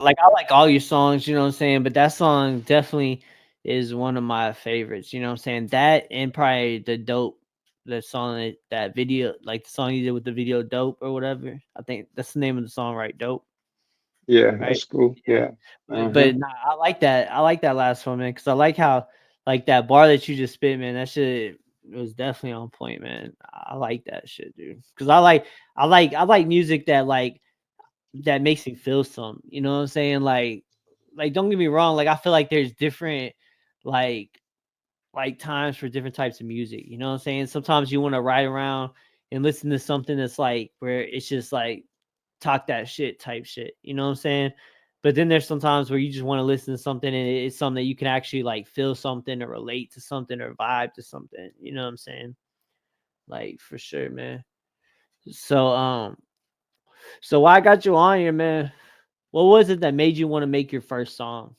like I like all your songs, you know what I'm saying? But that song definitely is one of my favorites, you know what I'm saying? That and probably the dope, the song that video, like the song you did with the video dope or whatever. I think that's the name of the song, right? Dope, Yeah, right? that's cool. Yeah. Yeah. But nah, I like that. I like that last one, man, because I like how like that bar that you just spit, man. That shit was definitely on point, man. I like that shit, dude. Because I like music that that makes me feel something. You know what I'm saying? Like don't get me wrong. Like I feel like there's different like times for different types of music. You know what I'm saying? Sometimes you want to ride around and listen to something that's like where it's just like talk that shit type shit. You know what I'm saying? But then there's sometimes where you just want to listen to something and it's something that you can actually like feel something or relate to something or vibe to something. You know what I'm saying? Like for sure, man. So so why I got you on here, man? What was it that made you want to make your first song?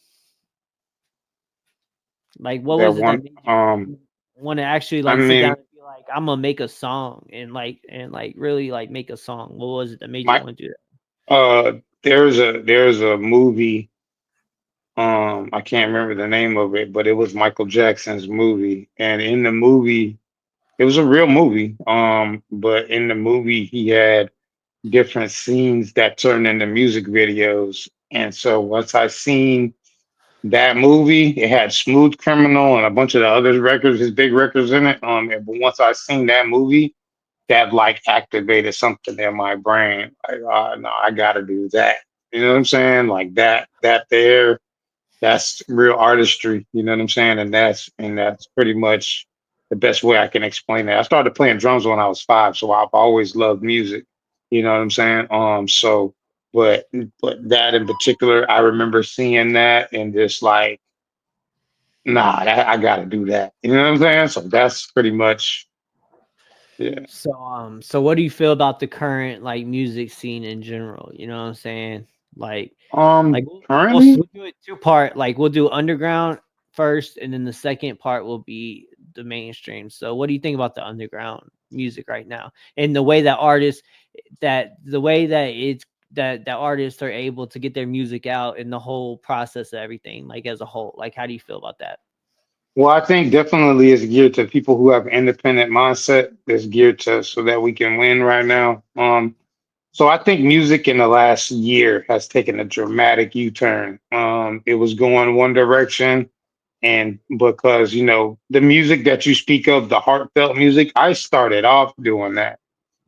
Like what That was it that one. made you want to actually I like sit down mean, and be like, I'm gonna make a song and like really like make a song? What was it that made you my want to do that? there's a movie. I can't remember the name of it, but it was Michael Jackson's movie, and in the movie, it was a real movie. But in the movie, he had different scenes that turned into music videos, and so once I seen that movie, it had Smooth Criminal and a bunch of the other records, his big records in it. But once I seen that movie, that like activated something in my brain. Like, no, I gotta do that. You know what I'm saying? Like that there, that's real artistry. You know what I'm saying? And that's pretty much the best way I can explain that. I started playing drums when I was 5, so I've always loved music. You know what I'm saying? But but that in particular, I remember seeing that and just like, nah, I gotta do that. You know what I'm saying? So that's pretty much, yeah. So so what do you feel about the current like music scene in general? You know what I'm saying? Like we'll Currently, do it two part. Like we'll do underground first, and then the second part will be the mainstream. So what do you think about the underground music right now and the way that artists the way that it's that artists are able to get their music out and the whole process of everything like as a whole? Like how do you feel about that? well, I think definitely it's geared to people who have independent mindset. It's geared to so that we can win right now. So I think music in the last year has taken a dramatic U-turn. It was going one direction, and because the music that you speak of, the heartfelt music, I started off doing that.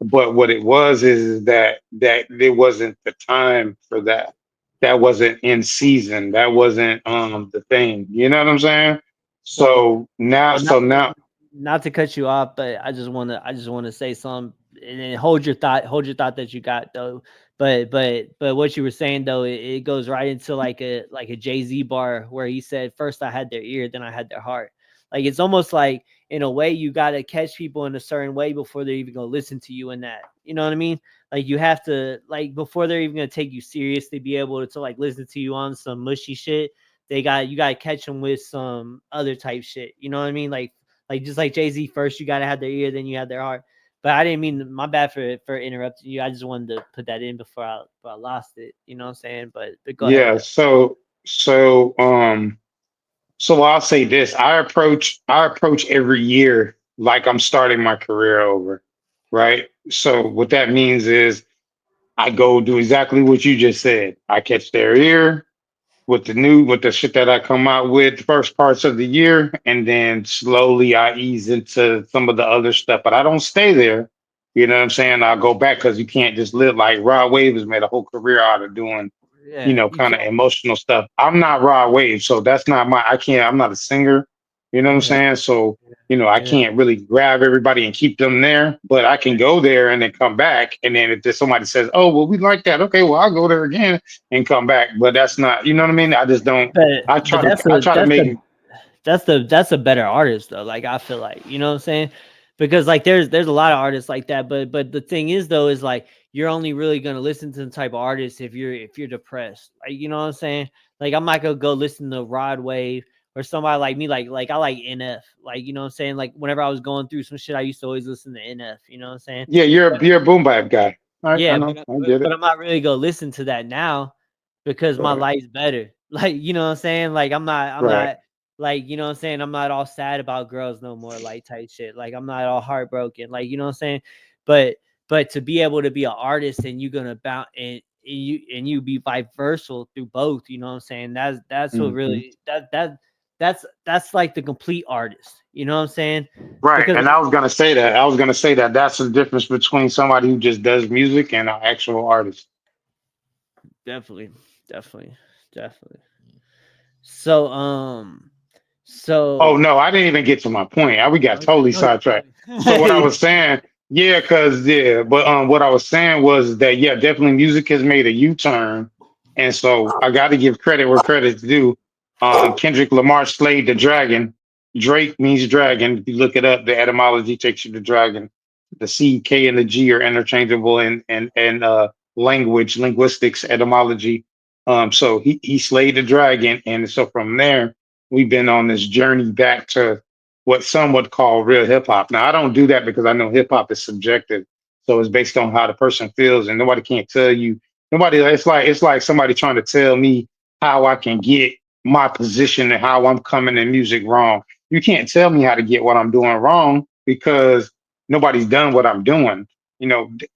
But what it was is that there wasn't the time for that. That wasn't in season. That wasn't the thing. You know what I'm saying? Well, So now, well, so now, not to cut you off, but I just want to say something and then hold your thought that you got though. But what you were saying though, it goes right into like a Jay-Z bar where he said, "First I had their ear, then I had their heart." Like it's almost like in a way you gotta catch people in a certain way before they're even gonna listen to you in that. You know what I mean? Like you have to like before they're even gonna take you seriously, be able to like listen to you on some mushy shit. You gotta catch them with some other type shit. You know what I mean? Like just like Jay Z first, you gotta have their ear, then you have their heart. But I didn't mean my bad for interrupting you. I just wanted to put that in before I lost it. You know what I'm saying? But go ahead yeah. though. So I'll say this: I approach every year like I'm starting my career over, right? So what that means is I go do exactly what you just said. I catch their ear with the shit that I come out with the first parts of the year, and then slowly I ease into some of the other stuff. But I don't stay there. You know what I'm saying? I'll go back because you can't just live like Rod Wave has made a whole career out of doing Yeah, you kind of can't. emotional stuff. I'm not Rod Wave, so that's not I can't, I'm not a singer, you know what I'm Yeah, saying? So, I yeah. can't really grab everybody and keep them there, but I can go there and then come back. And then if there's somebody says, oh, well, we like that. Okay, well, I'll go there again and come back. But that's not, you know what I mean? I just don't, But I try to make, that's a better artist though. Like I feel like, you know what I'm saying? Because like there's a lot of artists like that, but the thing is though is like you're only really gonna listen to the type of artist if you're depressed. Like you know what I'm saying? Like I'm not gonna go listen to Rod Wave or somebody like me, like I like NF. Like you know what I'm saying? Like whenever I was going through some shit, I used to always listen to NF, you know what I'm saying? yeah, you're a boom bap guy. All right, I Yeah, know, I get but it. I'm not really gonna listen to that now because my Right. life's better. Like, you know what I'm saying? Like I'm Right. not like, you know what I'm saying? I'm not all sad about girls no more, like type shit. Like I'm not all heartbroken. Like, you know what I'm saying? But to be able to be an artist and you're gonna bounce and you be vice versa through both, you know what I'm saying? That's what Hmm. really that's like the complete artist. You know what I'm saying? Right. Because And like, I was gonna say that. I was gonna say that that's the difference between somebody who just does music and an actual artist. definitely, definitely, definitely. So Oh so no, I didn't even get to my point. We got okay, totally go ahead, go sidetracked. So what I ahead. was saying, yeah, cause yeah, but what I was saying was that yeah, definitely music has made a U-turn, and so I got to give credit where credit's due. Kendrick Lamar slayed the dragon. Drake means dragon. If you look it up, the etymology takes you to dragon. The C, K, and the G are interchangeable in linguistics etymology. So he slayed the dragon, and so from there we've been on this journey back to what some would call real hip hop. Now, I don't do that because I know hip hop is subjective. So it's based on how the person feels, and nobody can't tell you. Nobody. It's like somebody trying to tell me how I can get my position and how I'm coming in music wrong. You can't tell me how to get what I'm doing wrong because nobody's done what I'm doing.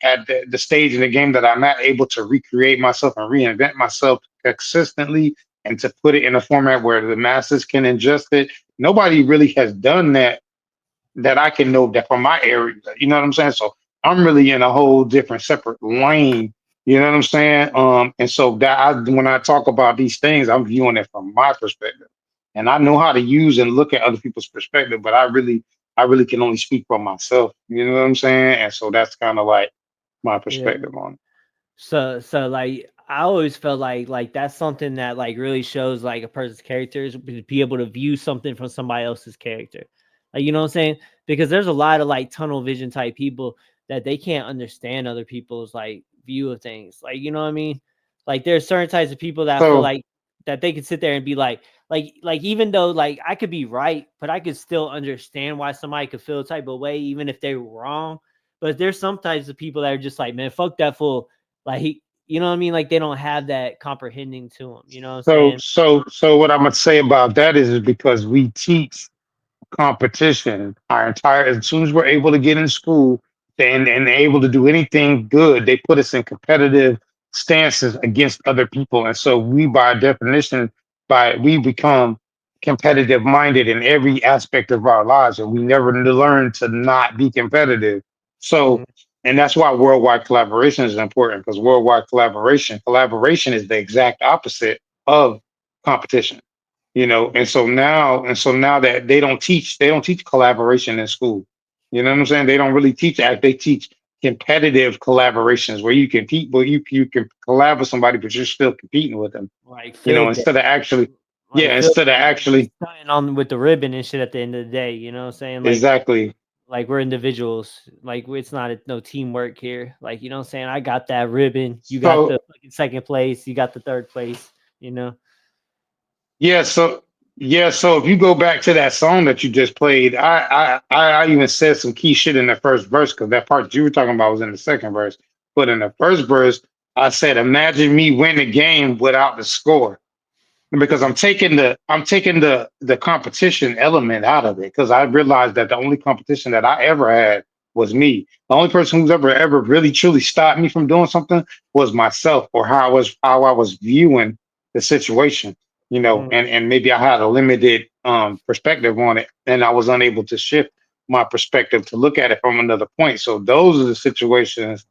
At the stage in the game that I'm at, able to recreate myself and reinvent myself consistently and to put it in a format where the masses can ingest it. Nobody really has done that I can know that from my area. You know what I'm saying? So I'm really in a whole different separate lane. You know what I'm saying? And so when I talk about these things, I'm viewing it from my perspective, and I know how to use and look at other people's perspective, but I really can only speak for myself. You know what I'm saying? And so that's kind of like my Yeah. perspective on it. So like I always felt like that's something that like really shows like a person's character is to be able to view something from somebody else's character. Like you know what I'm saying? Because there's a lot of like tunnel vision type people that they can't understand other people's like view of things. Like you know what I mean? Like there's certain types of people that I feel So like that they can sit there and be like even though like I could be right, but I could still understand why somebody could feel a type of way even if they're wrong. But there's some types of people that are just like, man, fuck that fool, like you know what I mean? Like they don't have that comprehending to them. You know what I'm so saying? so so what I'm gonna say about that is because we teach competition our entire as soon as we're able to get in school and able to do anything good, they put us in competitive stances against other people. And so we by definition, by we become competitive minded in every aspect of our lives, and we never learn to not be competitive. So Mhm. and that's why worldwide collaboration is important, because worldwide collaboration is the exact opposite of competition. And so now that they don't teach collaboration in school. You know what I'm saying? They don't really teach that. They teach competitive collaborations where you compete, but you can collab with somebody, but you're still competing with them. Like field day, Instead of actually, like yeah, field instead of day, where you're actually, stunting on with the ribbon and shit at the end of the day. You know what I'm saying? exactly. Like we're individuals. Like it's not no teamwork here. Like you know what I'm saying? I got that ribbon. You got So the fucking second place. You got the third place. You know? yeah, so yeah, so if you go back to that song that you just played, I even said some key shit in the first verse because that part that you were talking about was in the second verse. But in the first verse, I said, "Imagine me win the game without the score." Because I'm taking the competition element out of it because I realized that the only competition that I ever had was me. The only person who's ever really truly stopped me from doing something was myself, or how I was viewing the situation. Mhm. And maybe I had a limited perspective on it, and I was unable to shift my perspective to look at it from another point. So those are the situations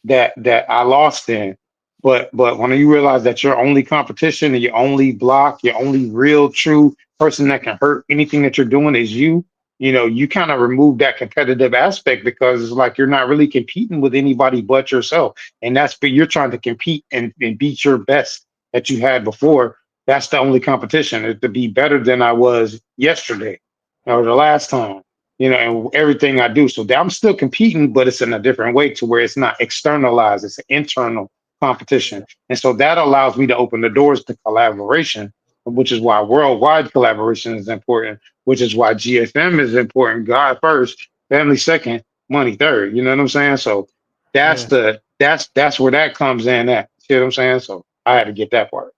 that I lost in. But when you realize that your only competition and your only block, your only real true person that can hurt anything that you're doing is you, you kind of remove that competitive aspect because it's like you're not really competing with anybody but yourself. And but you're trying to compete and beat your best that you had before. That's the only competition is to be better than I was yesterday or the last time, and everything I do. So I'm still competing, but it's in a different way to where it's not externalized, it's an internal competition. Yeah. And so that allows me to open the doors to collaboration, which is why worldwide collaboration is important, which is why GFM is important. God first, family second, money third. You know what I'm saying? So that's Yeah. the that's where that comes in at. See what I'm saying? So I had to get that part.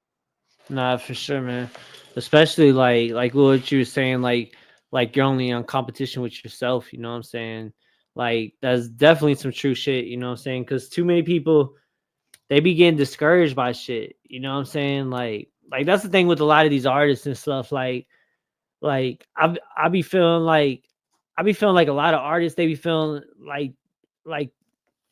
Nah, for sure, man. Especially like what you were saying, like you're only on competition with yourself. You know what I'm saying? Like that's definitely some true shit. You know what I'm saying? Because too many people they be getting discouraged by shit. You know what I'm saying? Like that's the thing with a lot of these artists and stuff. Like I be feeling like I be feeling like a lot of artists they be feeling like like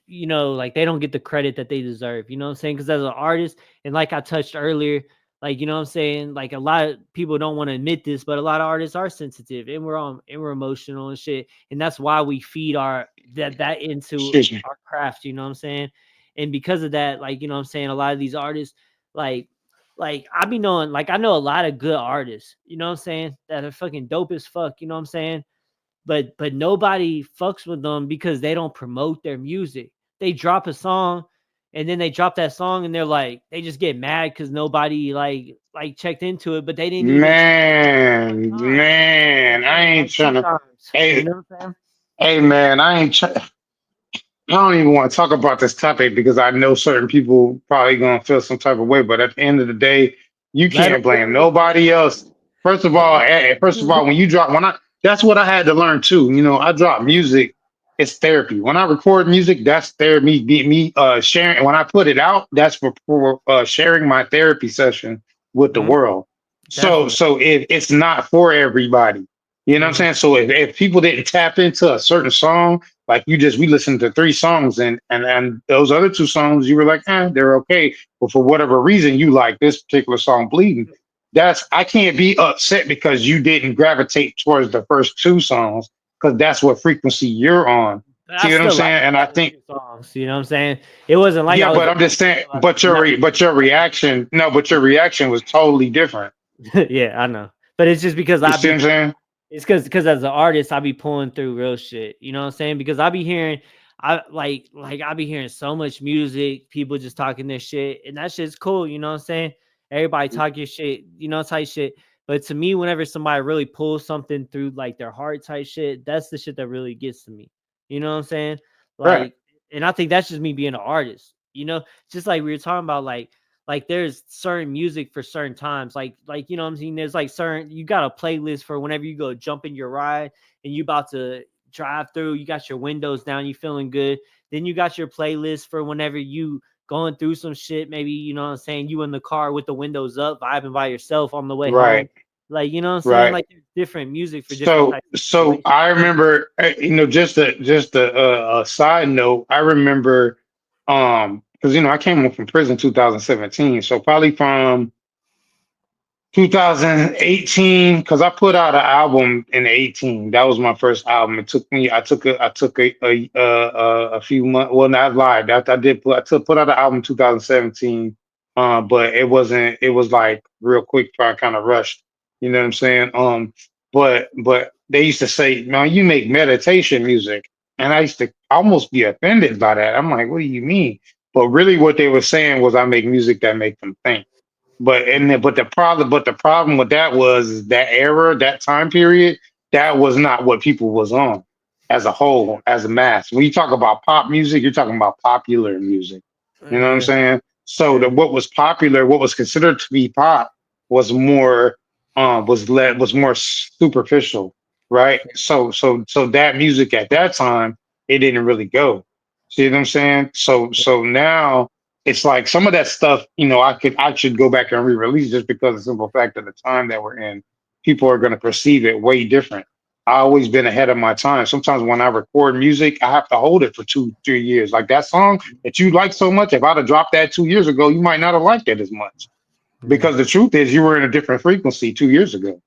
they don't get the credit that they deserve. You know what I'm saying? Because as an artist, and like I touched earlier, like you know what I'm saying, like a lot of people don't want to admit this, but a lot of artists are sensitive and we're emotional and shit, and that's why we feed that into Excuse me. our craft. You know what I'm saying? And because of that, like you know what I'm saying, a lot of these artists, like I be knowing, like I know a lot of good artists. You know what I'm saying? That are fucking dope as fuck. You know what I'm saying? But nobody fucks with them because they don't promote their music. They drop a song and then they drop that song and they're like they just get mad because nobody like checked into it, but they didn't even check into it one time. They Man, I did it ain't like two trying to. times. You Hey, know what I'm hey, man, I ain't. I don't even want to talk about this topic because I know certain people probably gonna feel some type of way. But at the end of the day, you saying? Let them can't blame feel it. nobody else. First of all, when you drop, that's what I had to learn too. You know, I drop music. It's therapy. When I record music, that's therapy. Me sharing. When I put it out, that's for sharing my therapy session with the Mhm. world. Definitely. So it's not for everybody. You know what I'm Mhm. saying? So if people didn't tap into a certain song, like we listened to three songs and those other two songs you were like, they're okay. But for whatever reason you like this particular song bleeding. I can't be upset because you didn't gravitate towards the first two songs because that's what frequency you're on. But I See what I'm still like saying? And the I other think two songs. You know what I'm saying? It wasn't like yeah, I was but I'm just against saying, the other nothing. but your reaction, no, but your reaction was totally different. Yeah, I know. But it's just because You I see what be I'm saying? It's because as an artist, I be pulling through real shit. You know what I'm saying? Because I be hearing, I be hearing so much music, people just talking their shit, and that shit's cool. You know what I'm saying? Everybody talk your shit, type shit. But to me, whenever somebody really pulls something through like their heart type shit, that's the shit that really gets to me. You know what I'm saying? Right. Like, and I think that's just me being an artist. Just like we were talking about, like there's certain music for certain times, like you know what I'm saying, there's like certain, you got a playlist for whenever you go jump in your ride and you about to drive through, you got your windows down, you feeling good. Then you got your playlist for whenever you going through some shit, maybe, you know what I'm saying, you in the car with the windows up vibing by yourself on the way home. Right. Like, you know what I'm saying, Right. like there's different music for different So, types of so situations. I remember, just a side note. I remember, because I came home from prison 2017, so probably from 2018, because I put out an album in 18. That was my first album. It took me. I took a few months. Well, not lied. I did put out an album in 2017. But it wasn't. It was like real quick. I kind of rushed. You know what I'm saying? But they used to say, "Man, you make meditation music," and I used to almost be offended by that. I'm like, "What do you mean?" But really, what they were saying was, I make music that make them think. But the problem with that was is that era, that time period, that was not what people was on as a whole, as a mass. When you talk about pop music, you're talking about popular music. You know what I'm Yeah, saying? So yeah, that what was popular, what was considered to be pop, was more was more superficial, right? So that music at that time, it didn't really go. See what I'm saying? So now it's like some of that stuff, I should go back and re-release just because of the simple fact of the time that we're in. People are going to perceive it way different. I always been ahead of my time. Sometimes when I record music, I have to hold it for 2, 3 years. Like that song that you like so much, if I'd have dropped that 2 years ago, you might not have liked it as much. yeah, Because the truth is, you were in a different frequency 2 years ago.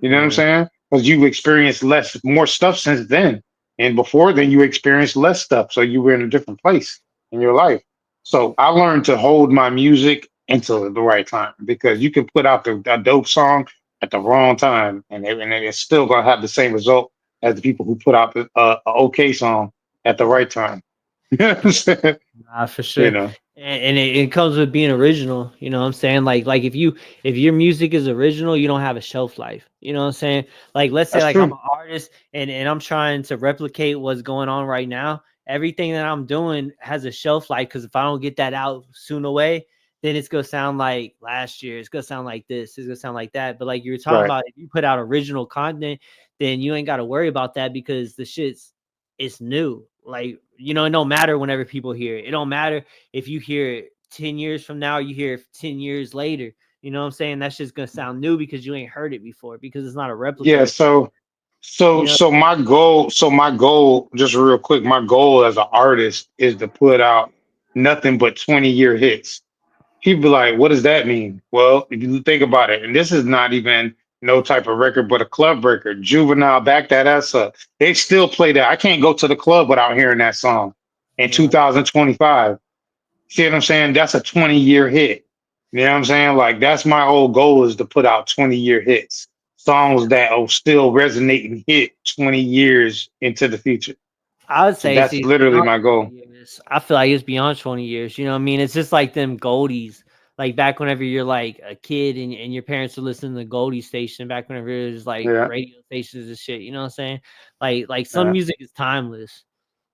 You know what I'm yeah. saying? Because you've experienced more stuff since then. And before then, you experienced less stuff. So you were in a different place in your life. So I learned to hold my music until the right time because you can put out a dope song at the wrong time and it's still going to have the same result as the people who put out a okay song at the right time. You know what I'm saying? Nah, for You sure. know, And it comes with being original. You know what I'm saying? Like if your music is original, you don't have a shelf life. You know what I'm saying? Like let's say that's like I'm true. an artist and I'm trying to replicate what's going on right now. Everything that I'm doing has a shelf life because if I don't get that out soon away, then it's gonna sound like last year. It's gonna sound like this. It's gonna sound like that. But like you were talking Right. about, if you put out original content, then you ain't got to worry about that because the shit's it's new. Like, it don't matter whenever people hear it. It don't matter if you hear it 10 years from now, or you hear it 10 years later. You know what I'm saying? That's just gonna sound new because you ain't heard it before because it's not a replica Yeah. of something. So You know, my goal, just real quick, my goal as an artist is to put out nothing but 20-year hits. People be like, what does that mean? Well, if you think about it, and this is not even no type of record, but a club record. Juvenile, back that ass up. They still play that. I can't go to the club without hearing that song in yeah. 2025. See what I'm saying? That's a 20-year hit. You know what I'm saying? Like that's my whole goal is to put out 20-year hits. Songs that will still resonate and hit 20 years into the future. I would So say that's it's literally beyond my 20 goal. years. I feel like it's beyond 20 years. You know what I mean? It's just like them goldies. Like back whenever you're like a kid and your parents would listen to the Goldie station, back whenever it was like Yeah, radio stations and shit. You know what I'm saying? Like some yeah, music is timeless.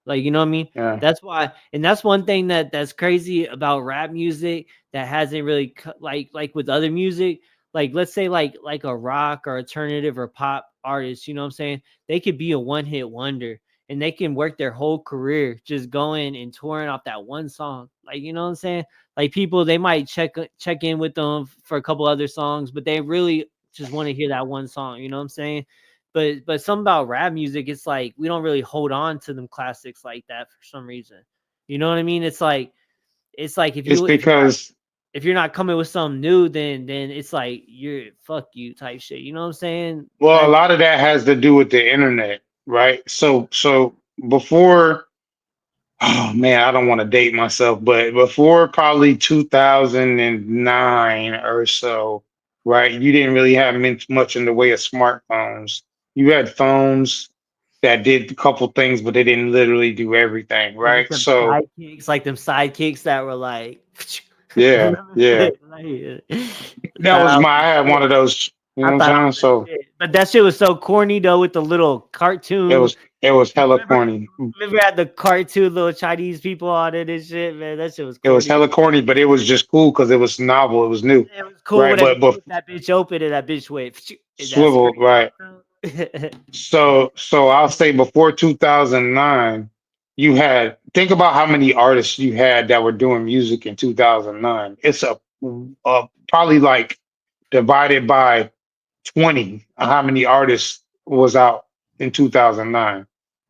Like, you know what I mean? yeah. That's why, and that's one thing that's crazy about rap music that hasn't really like with other music. Like, let's say like a rock or alternative or pop artist. You know what I'm saying? They could be a one hit wonder, and they can work their whole career just going and touring off that one song. Like, you know what I'm saying? Like people, they might check in with them for a couple other songs, but they really just want to hear that one song. You know what I'm saying? But something about rap music, it's like we don't really hold on to them classics like that for some reason. You know what I mean? It's like if It's you if you're not because if you're not coming with something new, then it's like you're fuck you type shit. You know what I'm saying? well, a That lot of that has to do with the internet, right? So before, oh man, I don't want to date myself, but before probably 2009 or so, right? You didn't really have much in the way of smartphones. You had phones that did a couple things, but they didn't literally do everything, like right? them So sidekicks that were like, yeah, yeah, that thought was I was my. I the had one shit. of those. You I know what thought I I'm saying? was the So shit. But that shit was so corny though with the little it cartoon. was it was hella Remember, corny. remember had the cartoon little Chinese people on it and shit, man. That shit was It was corny. hella corny, but it was just cool because it was novel. It was new, It was cool right? whenever you But flip that bitch open and that bitch went and that swivel, screen right? popped out. So I'll say before 2009, you had think about how many artists you had that were doing music in 2009. It's probably like divided by 20 how many artists was out in 2009, Yeah.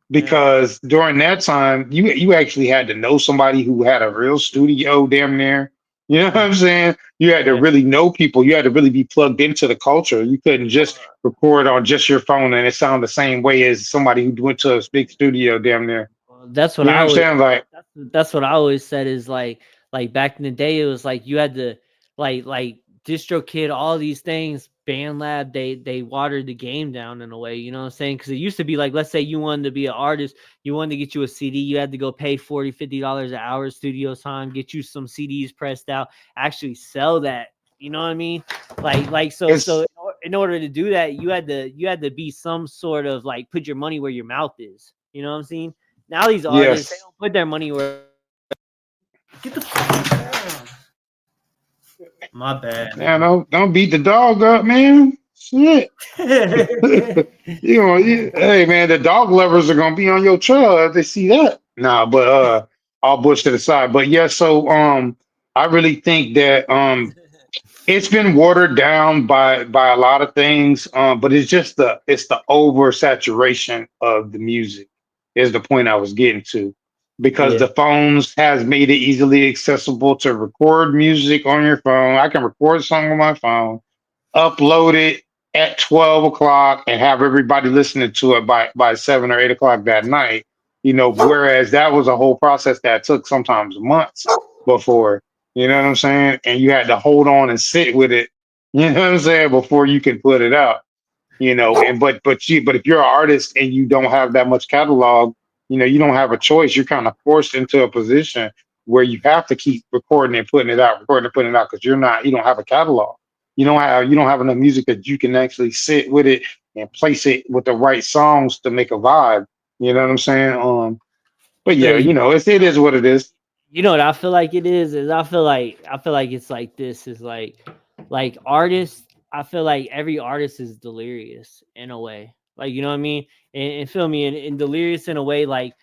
because during that time you actually had to know somebody who had a real studio damn near. You know what I'm saying? You had to Yeah. really know people. You had to really be plugged into the culture. You couldn't just Well, record on just your phone and it sound the same way as somebody who went to a big studio damn near. that's what You know I what I'm always saying? Like, that's what I always said is like back in the day it was like you had to like DistroKid, all these things, BandLab, they watered the game down in a way, you know what I'm saying? Because it used to be like, let's say you wanted to be an artist, you wanted to get you a CD, you had to go pay $40-$50 an hour studio time, get you some CDs pressed out, actually sell that. You know what I mean? So it's in order to do that, you had to be some sort of like put your money where your mouth is. You know what I'm saying? Now these artists, they yes. don't put their money where. Get the fuck down. My bad, Yeah, man. don't beat the dog up, man. Shit. Hey man, the dog lovers are gonna be on your trail if they see that. Nah, but I'll bush to the side. But yeah, so I really think that it's been watered down by a lot of things, but it's the oversaturation of the music is the point I was getting to, because Yeah. the phones has made it easily accessible to record music on your phone. I can record a song on my phone, upload it at 12 o'clock, and have everybody listening to it by 7 or 8 o'clock that night. Whereas that was a whole process that took sometimes months before. You know what I'm saying? And you had to hold on and sit with it. You know what I'm saying before you can put it out. And but if you're an artist and you don't have that much catalog, you don't have a choice. You're kind of forced into a position where you have to keep recording and putting it out, recording and putting it out, because you don't have a catalog. You don't have enough music that you can actually sit with it and place it with the right songs to make a vibe. You know what I'm saying? But So yeah, you it is what it is. You know what I feel like it is I feel like it's like this is like artists. I feel like every artist is delirious in a way. Like you know what I mean? And feel me and delirious in a way like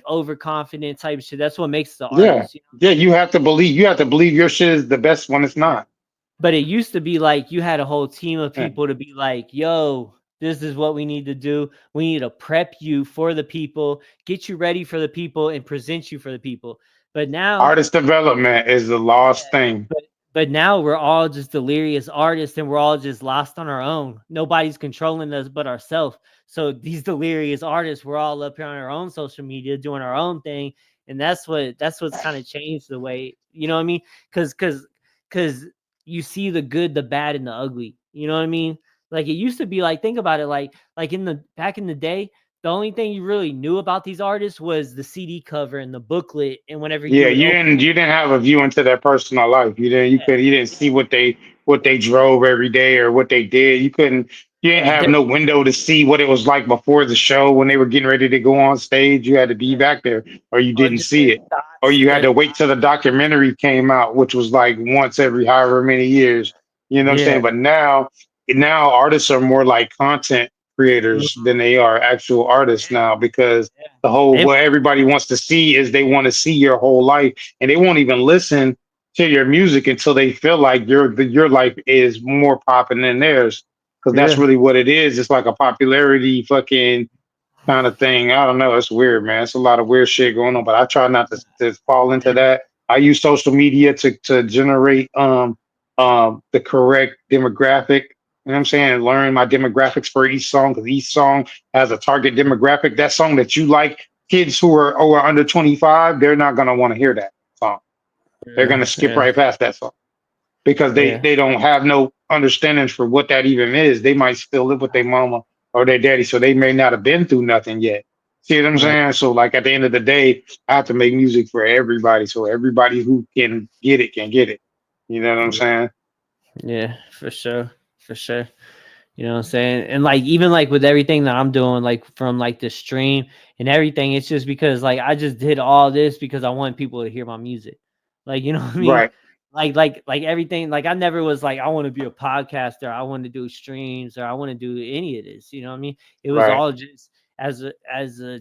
overconfident type shit. That's what makes the Yeah, artist. yeah. You have to believe your shit is the best when it's not. But it used to be like you had a whole team of Yeah. people to be like, yo, this is what we need to do. We need to prep you for the people, get you ready for the people, and present you for the people. But now, Artist development is the yeah, lost thing. but now we're all just delirious artists and we're all just lost on our own. Nobody's controlling us but ourselves. So these delirious artists, we're all up here on our own social media doing our own thing. And that's what's kind of changed the way, you know what I mean? Cause you see the good, the bad, and the ugly. You know what I mean? Like it used to be like, think about it, like in the back in the day, the only thing you really knew about these artists was the CD cover and the booklet, and whenever you Yeah, would open you didn't have a view into their personal life. You didn't see what they drove every day or what they did. You didn't it, have no window to see what it was like before the show when they were getting ready to go on stage. You had to be back there or you or didn't just see it. Or you had their to wait till the documentary came out, which was like once every however many years. You know what I'm yeah, saying? But now artists are more like content creators mhm, than they are actual artists now because yeah, the whole they, what everybody wants to see is they want to see your whole life and they won't even listen to your music until they feel like your life is more popping than theirs because that's yeah, really what it is. It's like a popularity fucking kind of thing. I don't know. It's weird, man. It's a lot of weird shit going on, but I try not to fall into that. I use social media to generate the correct demographic. You know what I'm saying? Learn my demographics for each song because each song has a target demographic. That song that you like, kids who are under 25, they're not gonna want to hear that song. They're yeah, gonna skip yeah, right past that song because yeah, they don't have no understanding for what that even is. They might still live with their mama or their daddy, so they may not have been through nothing yet. See what I'm right, saying? So like at the end of the day, I have to make music for everybody, so everybody who can get it can get it. You know what I'm yeah, saying? yeah, for sure, for sure. You know what I'm saying? And like even like with everything that I'm doing, like from like the stream and everything, it's just because like I just did all this because I want people to hear my music. Like, you know what I mean? Right, Like everything, like I never was like I want to be a podcaster, I want to do streams, or I want to do any of this. You know what I mean? It was right. all just as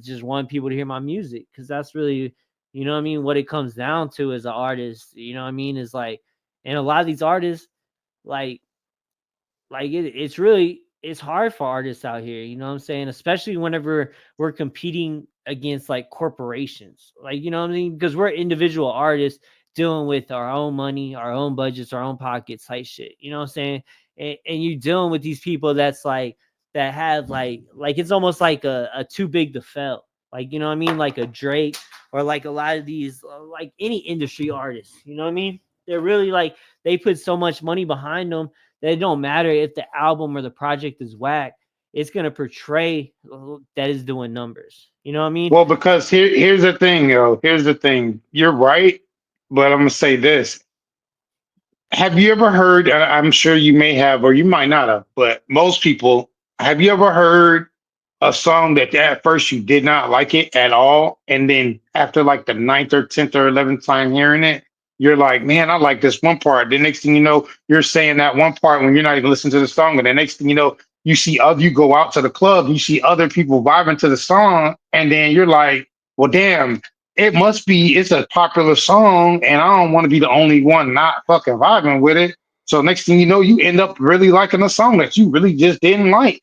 just wanting people to hear my music because that's really, you know what I mean, what it comes down to as an artist. You know what I mean? Is like, and a lot of these artists, like it's really it's hard for artists out here, you know what I'm saying? Especially whenever we're competing against like corporations. Like, you know what I mean? Because we're individual artists dealing with our own money, our own budgets, our own pockets type shit. You know what I'm saying? And you're dealing with these people that's like that have like it's almost like a too big to fail. Like, you know what I mean? Like a Drake or like a lot of these like any industry artists, you know what I mean? They're really like they put so much money behind them that it don't matter if the album or the project is whack. It's gonna portray that is doing numbers. You know what I mean? Well, because here's the thing, yo. Here's the thing. You're right, but I'm gonna say this. Have you ever heard? I'm sure you may have, or you might not have, but most people, have you ever heard a song that at first you did not like it at all, and then after like the ninth or 10th or 11th time hearing it, you're like, man, I like this one part. The next thing you know, you're saying that one part when you're not even listening to the song, and the next thing you know, you go out to the club, you see other people vibing to the song, and then you're like, well, damn, it's a popular song and I don't want to be the only one not fucking vibing with it. So next thing you know, you end up really liking a song that you really just didn't like.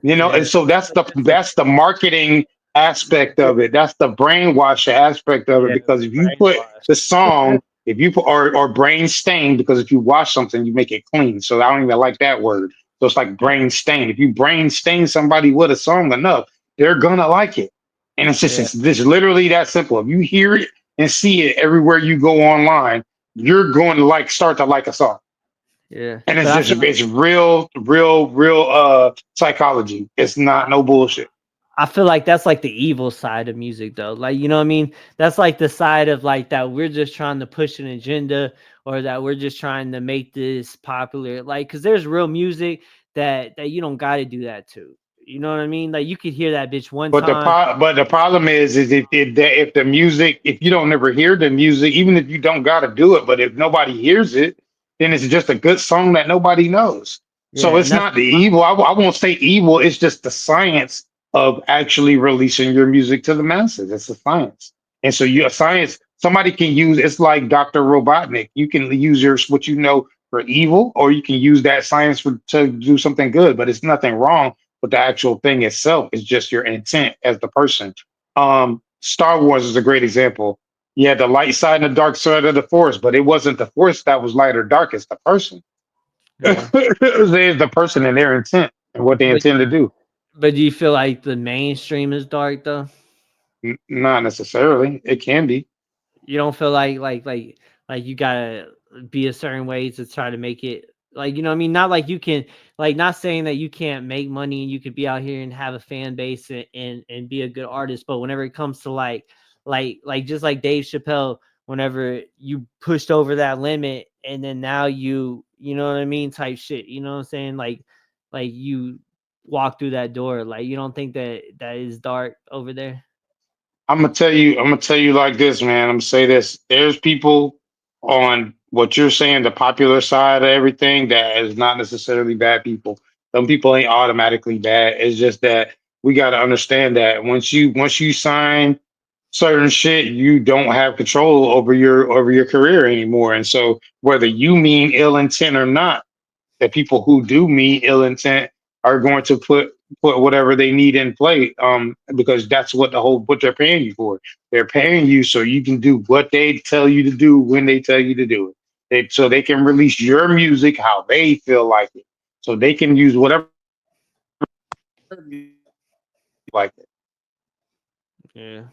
You know, and Yeah, so that's the marketing aspect yeah, of it. That's the brainwash aspect of it. yeah, Because if you put the brainwash. song, if you put or brain stain, because if you wash something, you make it clean. So I don't even like that word. So it's like Yeah, brain stain. If you brain stain somebody with a song enough, they're gonna like it. And yeah, it's literally that simple. If you hear it and see it everywhere you go online, you're going to start to like a song. yeah. And But I feel it's real psychology. It's not no bullshit. I feel like that's like the evil side of music though. Like, you know what I mean? That's like the side of like that we're just trying to push an agenda or that we're just trying to make this popular. Like, cause there's real music that you don't gotta do that to. You know what I mean? Like you could hear that bitch one But time. the problem is if the music, if you don't ever hear the music, even if you don't got to do it, but if nobody hears it, then it's just a good song that nobody knows. So Yeah, and it's that's not the evil. I won't say evil. It's just the science of actually releasing your music to the masses. It's a science, and so you a science. Somebody can use. It's like Dr. Robotnik. You can use your what you know for evil, or you can use that science to do something good. But it's nothing wrong, but the actual thing itself is just your intent as the person. Star Wars is a great example. You had the light side and the dark side of the force, but it wasn't the force that was light or dark, it's the person. yeah. It's the person and their intent and what they But intend to do. but do you feel like the mainstream is dark though? Not necessarily. It can be. You don't feel like you gotta be a certain way to try to make it like you know what I mean? Not like you can like not saying that you can't make money and you could be out here and have a fan base and be a good artist, but whenever it comes to like just like Dave Chappelle, whenever you pushed over that limit and then now you know what I mean type shit. You know what I'm saying? Like you walk through that door. Like you don't think that that is dark over there? I'm gonna tell you like this, man. I'm gonna say this. There's people on what you're saying, the popular side of everything, that is not necessarily bad people. Some people ain't automatically bad. It's just that we gotta understand that once you sign certain shit, you don't have control over your career anymore. And so whether you mean ill intent or not, the people who do mean ill intent are going to put whatever they need in play, because that's what they're paying you for. They're paying you so you can do what they tell you to do when they tell you to do it. So they can release your music how they feel like it. So they can use whatever like it. Yeah.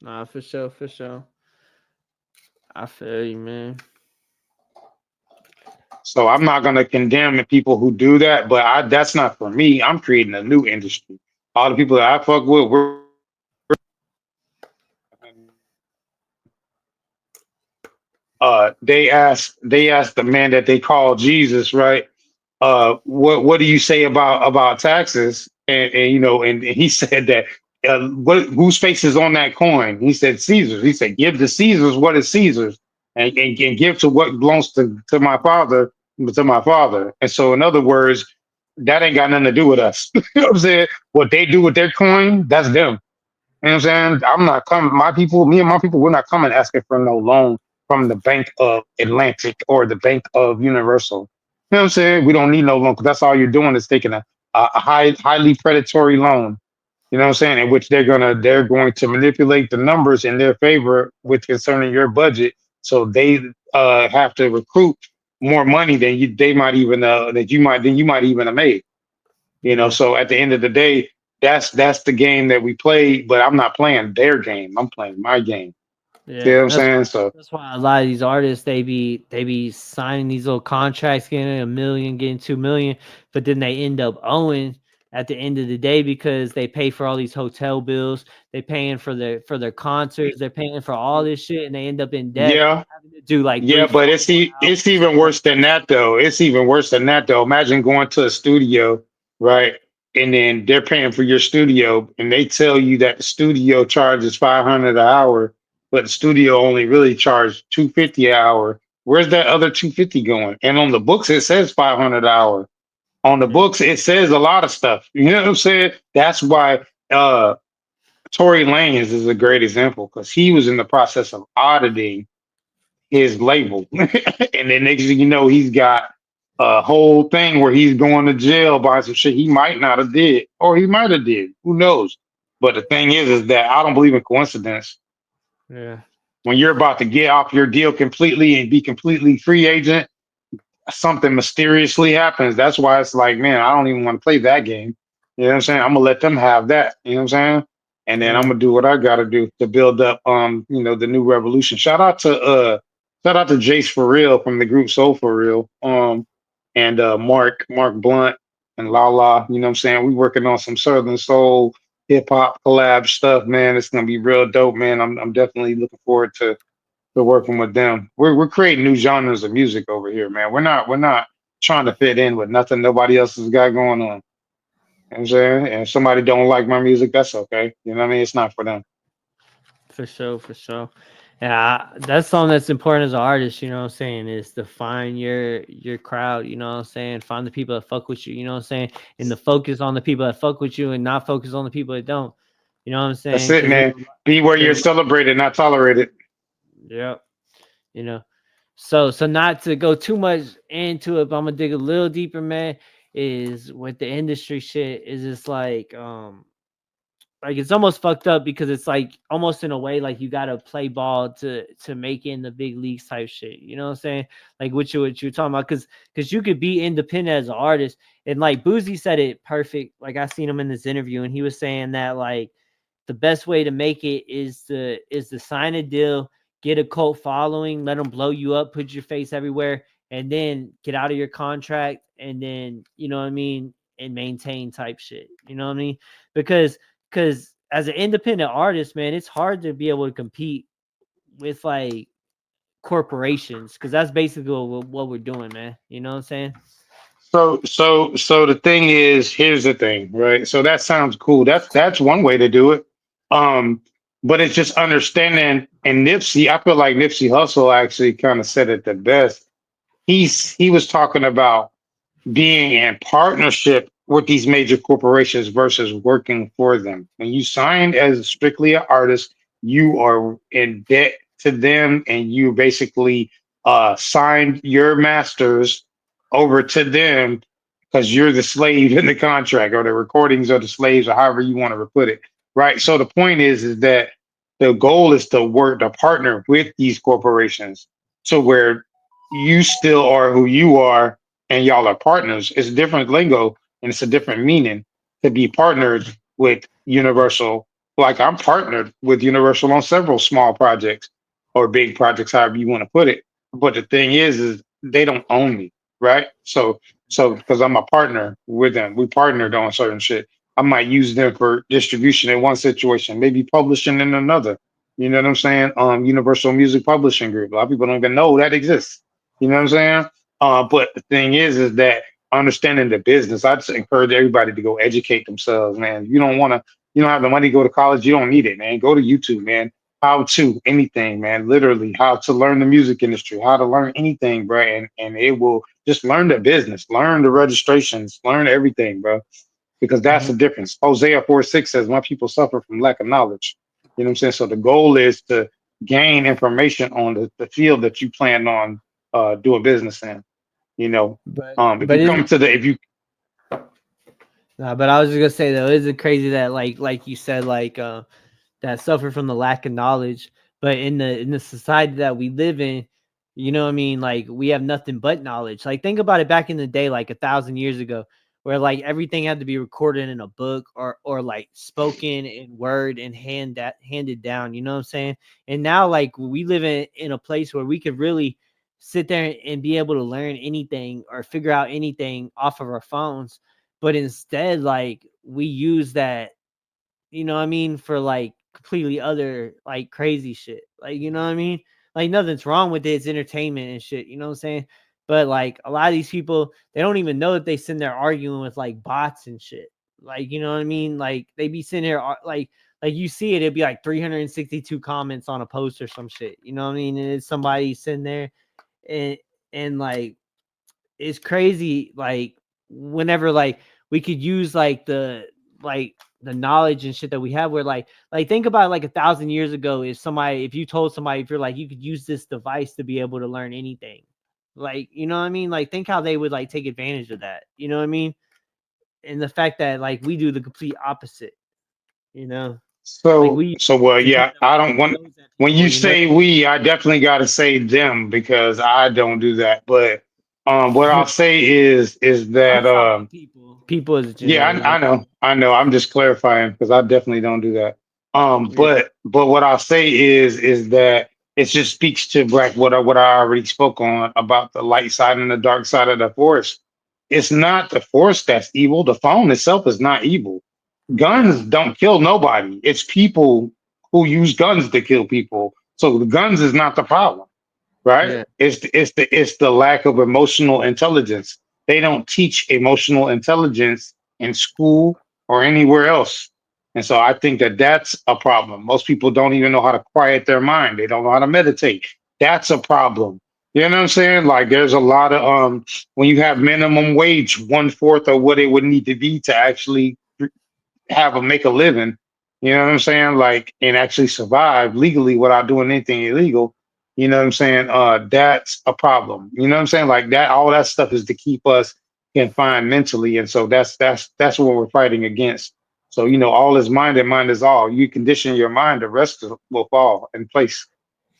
Nah, for sure, for sure. I feel you, man. So I'm not gonna condemn the people who do that, but that's not for me. I'm creating a new industry. All the people that I fuck with, they asked the man that they call Jesus, right? What do you say about taxes? And you know, and he said that what whose face is on that coin? He said Caesar's. He said, give to Caesar's what is Caesar's, and give to what belongs to my father, to my father. And so, in other words, that ain't got nothing to do with us. You know what I'm saying? What they do with their coin, that's them. You know what I'm saying? I'm not coming. My people, me and my people, we're not coming asking for no loan from the Bank of Atlantic or the Bank of Universal. You know what I'm saying? We don't need no loan because that's all you're doing is taking a highly predatory loan. You know what I'm saying? In which they're going to manipulate the numbers in their favor with concerning your budget, so they have to recruit more money than they might even than you might even have made. You know, Yeah. so at the end of the day, that's the game that we play, but I'm not playing their game. I'm playing my game. See what Yeah. I'm saying? So That's why a lot of these artists they be signing these little contracts, getting 1 million, getting 2 million, but then they end up owing at the end of the day because they pay for all these hotel bills, they paying for their concerts, they're paying for all this shit, and they end up in debt, yeah, having to do like yeah, three, but four it's albums. even worse than that though. It's even worse than that though. Imagine going to a studio, right? And then they're paying for your studio, and they tell you that the studio charges 500 an hour, but the studio only really charged 250 an hour. Where's that other 250 going? And on the books it says 500 an hour. On the Yeah, books it says a lot of stuff. You know what I'm saying? That's why Tory Lanez is a great example because he was in the process of auditing his label. And then next thing you know, he's got a whole thing where he's going to jail by some shit he might not have did, or he might have did. Who knows? But the thing is that I don't believe in coincidence. yeah, When you're about to get off your deal completely and be completely free agent, something mysteriously happens. That's why it's like, man, I don't even want to play that game. You know what I'm saying? I'm gonna let them have that. You know what I'm saying? And then I'm yeah. gonna do what I gotta do to build up the new revolution. Shout out to Jace for real from the group Soul for real. And Mark Blunt and Lala, you know what I'm saying? We working on some Southern Soul hip hop collab stuff, man. It's gonna be real dope, man. I'm definitely looking forward to working with them. We're creating new genres of music over here, man. We're not trying to fit in with nothing nobody else has got going on. You know what I'm saying? And if somebody don't like my music, that's okay. You know what I mean? It's not for them. For sure, for sure. Yeah, that's something that's important as an artist, you know what I'm saying, is to find your crowd, you know what I'm saying? Find the people that fuck with you, you know what I'm saying? And to focus on the people that fuck with you and not focus on the people that don't. You know what I'm That's saying? it, man. Be where you're Cause celebrated, not tolerated. yeah, you know. So not to go too much into it, but I'm gonna dig a little deeper, man, is with the industry shit, is it's like it's almost fucked up because it's like almost in a way like you gotta play ball to make it in the big leagues type shit. You know what I'm saying? Like what you're talking about, because you could be independent as an artist, and like Boozy said it perfect. Like I seen him in this interview, and he was saying that like the best way to make it is to sign a deal, get a cult following, let them blow you up, put your face everywhere, and then get out of your contract, and then you know what I mean, and maintain type shit. You know what I mean? Because as an independent artist, man, it's hard to be able to compete with like corporations because that's basically what we're doing, man. You know what I'm saying? So the thing is, here's the thing, right? So that sounds cool. That's one way to do it. Um, but it's just understanding. And Nipsey, I feel like Nipsey Hussle actually kind of said it the best. He was talking about being in partnership with these major corporations versus working for them. When you signed as strictly an artist, you are in debt to them, and you basically signed your masters over to them because you're the slave in the contract, or the recordings are the slaves, or however you want to put it. Right. So the point is that the goal is to work to partner with these corporations, so where you still are who you are and y'all are partners. It's different lingo and it's a different meaning to be partnered with Universal. Like I'm partnered with Universal on several small projects or big projects, however you want to put it. But the thing is they don't own me, right? So because I'm a partner with them, we partnered on certain shit. I might use them for distribution in one situation, maybe publishing in another. You know what I'm saying? Universal Music Publishing Group. A lot of people don't even know that exists. You know what I'm saying? But the thing is that understanding the business, I just encourage everybody to go educate themselves, man. You don't want to, you don't have the money to go to college, you don't need it, man. Go to YouTube, man. How to anything, man. Literally, how to learn the music industry, how to learn anything, bro. And it will just learn the business, learn the registrations, learn everything, bro. Because that's Mm-hmm. the difference. Hosea 4:6 says, my people suffer from lack of knowledge. You know what I'm saying? So the goal is to gain information on the field that you plan on doing business in. You know, if But you is come to the if you nah, but I was just gonna say though, is it crazy that like you said that suffer from the lack of knowledge, but in the society that we live in, you know what I mean, like we have nothing but knowledge. Like think about it back in the day, like 1,000 years ago, where like everything had to be recorded in a book or like spoken in word and handed down. You know what I'm saying? And now like we live in a place where we could really sit there and be able to learn anything or figure out anything off of our phones, but instead like we use that, you know what I mean, for like completely other like crazy shit. Like, you know what I mean? Like nothing's wrong with it. It's entertainment and shit. You know what I'm saying? But like a lot of these people, they don't even know that they sitting there arguing with like bots and shit. Like, you know what I mean? Like they be sitting there like you see it, it'd be like 362 comments on a post or some shit. You know what I mean? And it's somebody sitting there and like it's crazy like whenever like we could use like the knowledge and shit that we have where like think about it, like 1,000 years ago, if you told somebody, if you're like you could use this device to be able to learn anything, like you know what I mean, like think how they would like take advantage of that, you know what I mean, and the fact that like we do the complete opposite, you know, like so we so well, to try yeah, to I don't want expose at when people, you you know. say we, I definitely got to say them because I don't do that. But what I'll say is I'm that talking people as yeah, general, you know. I know. I'm just clarifying because I definitely don't do that. Yeah. But what I'll say is that it just speaks to like what I already spoke on about the light side and the dark side of the force. It's not the force that's evil. The phone itself is not evil. Guns Yeah. don't kill nobody. It's people who use guns to kill people. So the guns is not the problem, right? Yeah. It's the lack of emotional intelligence. They don't teach emotional intelligence in school. or anywhere else. And so I think that that's a problem. Most people don't even know how to quiet their mind. They don't know how to meditate. That's a problem. You know what I'm saying? Like there's a lot of when you have minimum wage, one fourth of what it would need to be to actually have a make a living, you know what I'm saying? Like and actually survive legally without doing anything illegal. You know what I'm saying? That's a problem. You know what I'm saying? Like that, all that stuff is to keep us confined mentally. And so that's what we're fighting against. So, you know, all is mind and mind is all. You condition your mind, the rest will fall in place,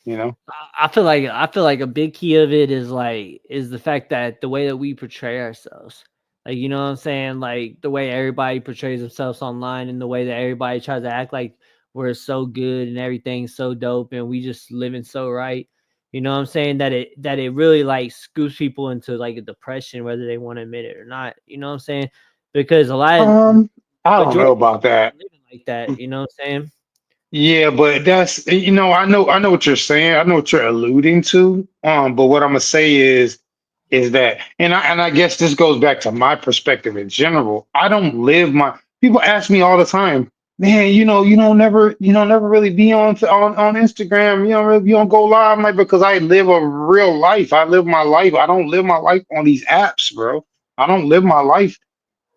you know? I feel like a big key of it is the fact that the way that we portray ourselves. Like you know what I'm saying? Like the way everybody portrays themselves online and the way that everybody tries to act like we're so good and everything's so dope and we just living so right. You know what I'm saying? That it really like scoops people into like a depression whether they want to admit it or not. You know what I'm saying? Because a lot of I don't know majority of about people that. aren't living like that, you know what I'm saying? Yeah, but that's you know, I know what you're saying. I know what you're alluding to. But what I'm gonna say is that and I guess this goes back to my perspective in general. I don't live my people ask me all the time, man, you don't never really be on Instagram, you don't go live. I'm like, because I live a real life. I live my life. I don't live my life on these apps, bro. I don't live my life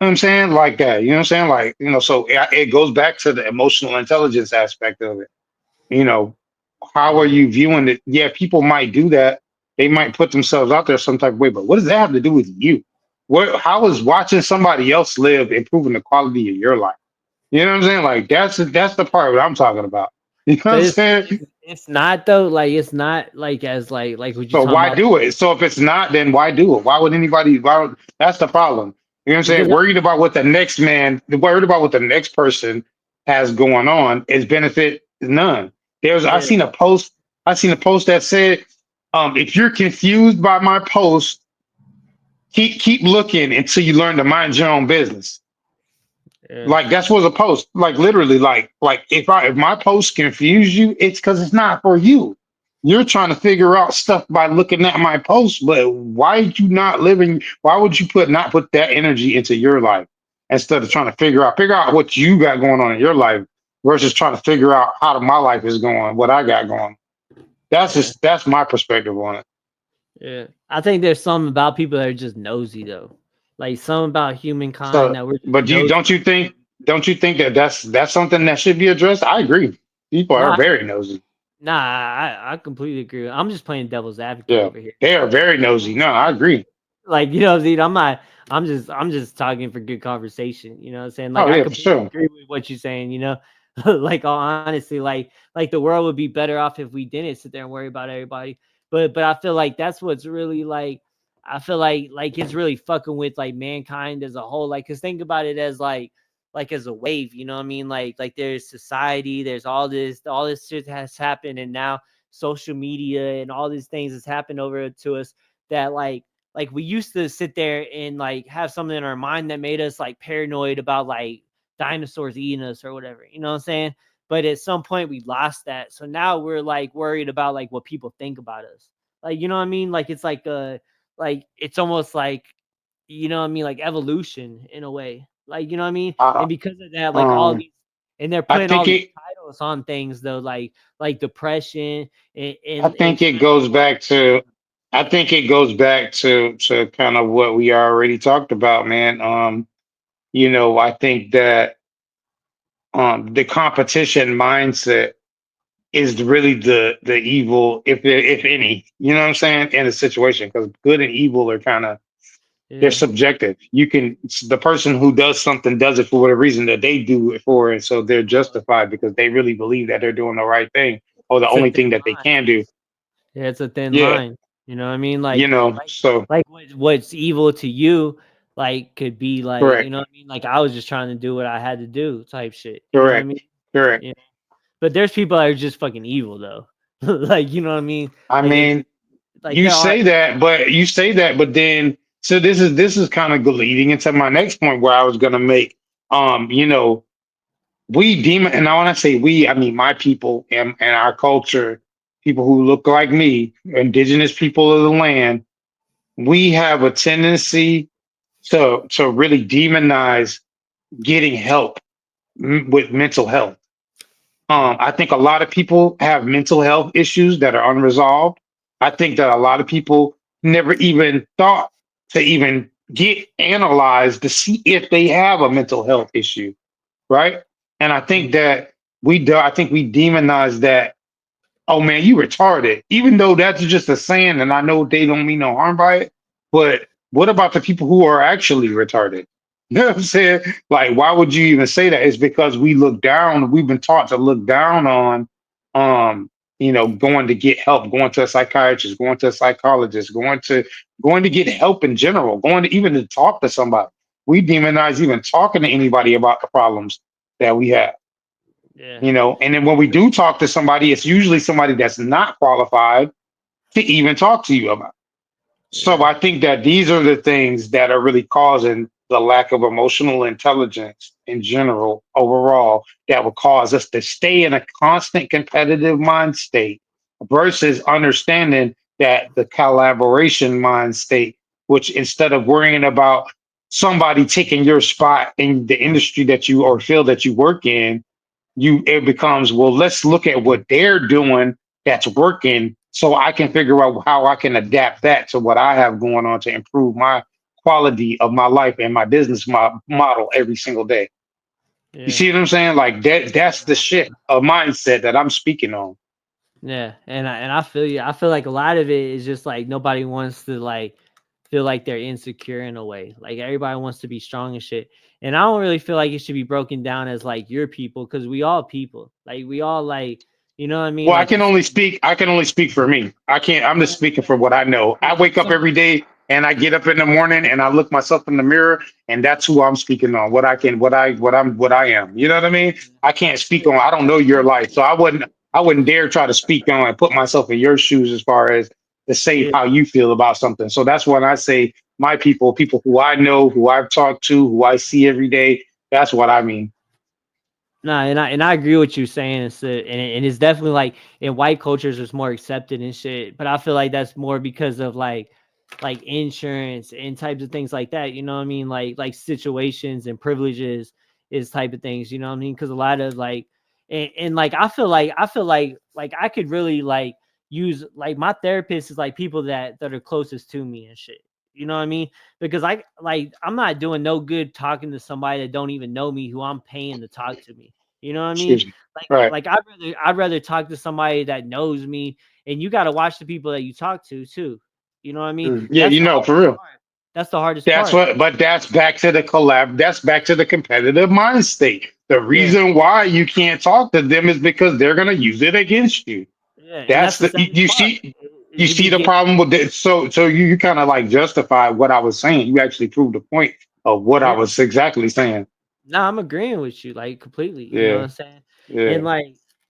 know what I'm saying? Like that. You know what I'm saying? Like, so it goes back to the emotional intelligence aspect of it. You know, how are you viewing it? Yeah, people might do that. They might put themselves out there some type of way, but what does that have to do with you? How is watching somebody else live improving the quality of your life? You know what I'm saying? Like that's the part that I'm talking about. You know what But I'm it's saying? it's it's not though, like, it's not like as like what you So talking why about do it? So if it's not, then why do it? Why would anybody? That's the problem. You know what I'm saying? because Worried about what the next man, worried about what the next person has going on is benefit none. I yeah, seen a post. I seen a post that said, if you're confused by my post, keep looking until you learn to mind your own business. yeah, Like that's what's a post. Like literally, like if my post confuse you, it's because it's not for you. You're trying to figure out stuff by looking at my post, but why you not living? Why would you not put that energy into your life instead of trying to figure out what you got going on in your life versus trying to figure out how my life is going, what I got going. yeah, That's my perspective on it. yeah. I think there's something about people that are just nosy though, like something about humankind So, that we're just but you nosy. don't you think that that's something that should be addressed? I agree. People are Nah, very nosy. nah, I completely agree. I'm just playing devil's advocate Yeah, over here. they are very You know nosy. what I'm No, I saying? agree. Like, you know, dude, I'm not. I'm just talking for good conversation. You know what I'm saying? Like, Oh I yeah, for completely sure. agree with what you're saying. You know, like all honestly, like the world would be better off if we didn't sit there and worry about everybody. But I feel like that's what's really like. I feel like it's really fucking with like mankind as a whole. Like, cause think about it as like as a wave. You know what I mean? Like there's society, there's all this shit has happened, and now social media and all these things has happened over to us that like we used to sit there and like have something in our mind that made us like paranoid about like dinosaurs eating us or whatever, you know what I'm saying? But at some point we lost that, so now we're like worried about like what people think about us, like, you know what I mean? Like it's like it's almost like, you know what I mean, like evolution in a way, like, you know what I mean? Uh, And because of that, like all um, these, and they're I putting all think these it. titles on things though, like depression and I and think it trying to goes like back to. I think it goes back to kind of what we already talked about, man. I think that the competition mindset is really the evil, if any. You know what I'm saying? In a situation, because good and evil are kind of they're yeah, subjective. The person who does something does it for whatever reason that they do it for, and so they're justified because they really believe that they're doing the right thing or the it's a only thin thing that they line. can do. Yeah, it's a thin Yeah, line. You know what I mean? Like, so what's evil to you, like, could be like, you correct, know what I mean? Like, I was just trying to do what I had to do, type shit. You know what I correct, mean? correct. Yeah. But there's people that are just fucking evil though. Like, you know what I mean? I Like they mean, just like there are. you say that, but then so this is kind of leading into my next point where I was gonna make. You know, we demon, and when I say we, I mean my people and our culture, people who look like me, indigenous people of the land. We have a tendency to really demonize getting help with mental health. I think a lot of people have mental health issues that are unresolved. I think that a lot of people never even thought to even get analyzed to see if they have a mental health issue, right? And I think that I think we demonize that. Oh man, you retarded. Even though that's just a saying, and I know they don't mean no harm by it. But what about the people who are actually retarded? You know what I'm saying? Like, why would you even say that? It's because we look down. We've been taught to look down on, um, going to get help, going to a psychiatrist, going to a psychologist, going to get help in general, going to even to talk to somebody. We demonize even talking to anybody about the problems that we have. Yeah. And then when we do talk to somebody, it's usually somebody that's not qualified to even talk to you about. So Yeah. I think that these are the things that are really causing the lack of emotional intelligence in general, overall, that will cause us to stay in a constant competitive mind state versus understanding that the collaboration mind state, which instead of worrying about somebody taking your spot in the industry that you or field that you work in, it becomes, well, let's look at what they're doing that's working so I can figure out how I can adapt that to what I have going on to improve my quality of my life and my business model every single day. You Yeah. see what I'm saying? Like that's the shit, a mindset that I'm speaking on. Yeah, and I feel you. I feel like a lot of it is just like nobody wants to like feel like they're insecure in a way. Like everybody wants to be strong and shit. And I don't really feel like it should be broken down as like your people because we all people. Like we all like you know what I mean. Well, Like the same. I can only speak for me. I can't, I'm just speaking for what I know. I wake up every day and I get up in the morning and I look myself in the mirror and that's who I'm speaking on. What I am. You know what I mean? I can't speak on, I don't know your life. So I wouldn't dare try to speak on and put myself in your shoes as far as to say Yeah. how you feel about something. So that's when I say my people who I know, who I've talked to, who I see every day. That's what I mean. No, and I agree with you saying it's and it's definitely like in white cultures it's more accepted and shit. But I feel like that's more because of like insurance and types of things like that. You know what I mean? Like situations and privileges is type of things. You know what I mean? Because a lot of like and like I feel like I could really like use like my therapist is like people that are closest to me and shit. You know what I mean? Because I'm not doing no good talking to somebody that don't even know me who I'm paying to talk to me. You know what I mean? Excuse me. Right. Like I'd rather talk to somebody that knows me, and you got to watch the people that you talk to too. You know what I mean? Yeah, That's the for hardest real. part. That's the hardest That's part. what, but that's back to the collab. That's back to the competitive mind state. The Yeah, reason why you can't talk to them is because they're going to use it against you. yeah, and that's That's the the, saddest part. you It see just the get problem with it. So you kind of like justify what I was saying. You actually proved the point of what I yeah. was exactly saying. No, I'm agreeing with you like completely. You know what Yeah. I'm saying? And Yeah.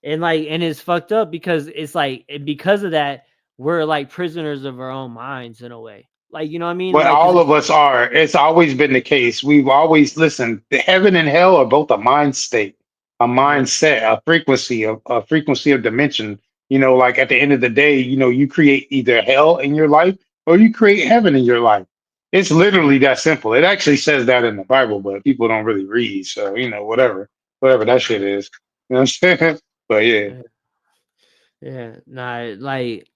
and it's fucked up because it's like and because of that we're like prisoners of our own minds in a way. Like you know what I mean? But Like because all it's of us are. It's always been the case. We've always listened. The heaven and hell are both a mind state, a yeah, mindset, a frequency of dimension. Like at the end of the day, you create either hell in your life or you create heaven in your life. It's literally that simple. It actually says that in the Bible, but people don't really read. So, whatever that shit is. You know what I'm saying? But yeah. yeah, yeah. Nah, like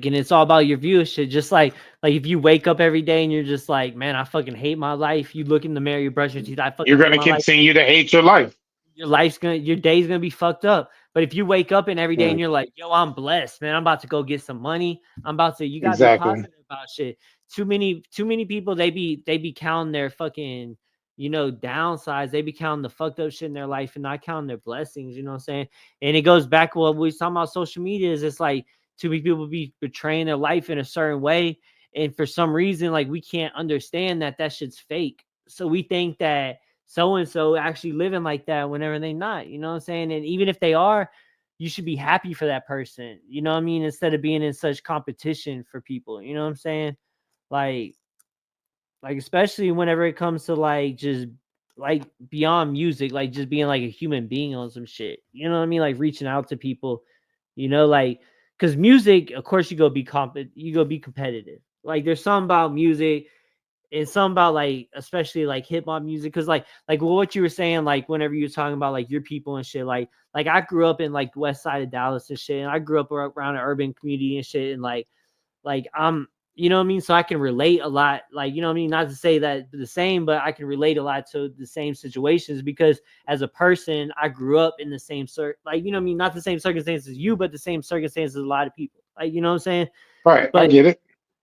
and it's all about your view of shit. Just like if you wake up every day and you're just like, man, I fucking hate my life. You look in the mirror, you brush your teeth, I You're fucking hate gonna my life. continue to hate your life. Your day's gonna be fucked up. But if you wake up and every day Yeah, and you're like, yo, I'm blessed, man. I'm about to go get some money. You gotta be exactly. positive about shit. Too many people they be counting their fucking downsides. They be counting the fucked up shit in their life and not counting their blessings, you know what I'm saying? And it goes back to what we was talking about social media is it's like too many people be portraying their life in a certain way. And for some reason, like we can't understand that shit's fake. So we think that so and so actually living like that whenever they not, you know what I'm saying? And even if they are, you should be happy for that person, you know what I mean? Instead of being in such competition for people, you know what I'm saying? Like, like especially whenever it comes to like just like beyond music, like just being like a human being on some shit, you know what I mean? Like reaching out to people, like because music, of course, you go be competitive. Like there's something about music it's something about like, especially like hip hop music, because like what you were saying, like whenever you were talking about like your people and shit, like I grew up in like west side of Dallas and shit, and I grew up around an urban community and shit, and like I'm, you know what I mean, so I can relate a lot, like, you know what I mean, not to say that the same, but I can relate a lot to the same situations, because as a person I grew up in the same like, you know what I mean, not the same circumstances as you, but the same circumstances as a lot of people, like, you know what I'm saying, Right, I but get it.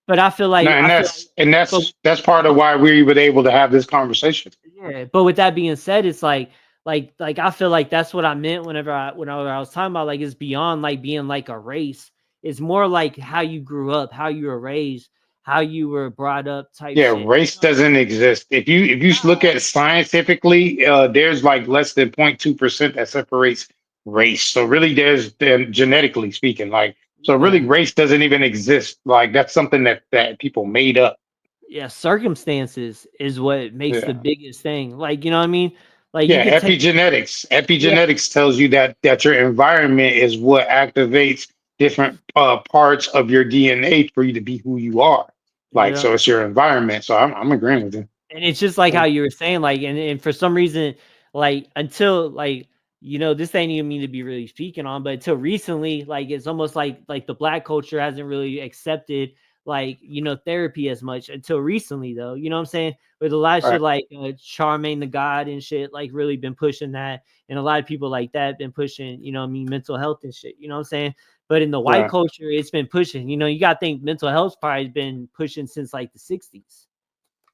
I No, and feel like, that's and but that's part of why we were able to have this conversation. yeah, but with that being said, it's like I feel like that's what I meant whenever I was talking about, like, it's beyond like being like a race. It's more like how you grew up, how you were raised, how you were brought up, type Yeah, shit. race doesn't exist. If you look Nah. at it scientifically, there's like less than 0.2% that separates race. So really, there's then genetically speaking, like so really, Yeah. race doesn't even exist. Like that's something that people made up. Yeah, circumstances is what makes the Yeah. biggest thing. Like, you know what I mean? Like you Yeah, could take, epigenetics. yeah, Epigenetics tells you that your environment is what activates different parts of your DNA for you to be who you are. Like, yeah. so it's your environment. So I'm agreeing with you. And it's just like Yeah. how you were saying, like, and for some reason, like until like, you know, this ain't even mean to be really speaking on, but until recently, like it's almost like the black culture hasn't really accepted, like, you know, therapy as much until recently, though. You know what I'm saying? With a lot of shit Right. like Charmaine the God and shit, like really been pushing that, and a lot of people like that been pushing, you know what I mean, mental health and shit. You know what I'm saying? But in the white Right. culture, it's been pushing. You know, you got to think mental health probably been pushing since like the '60s.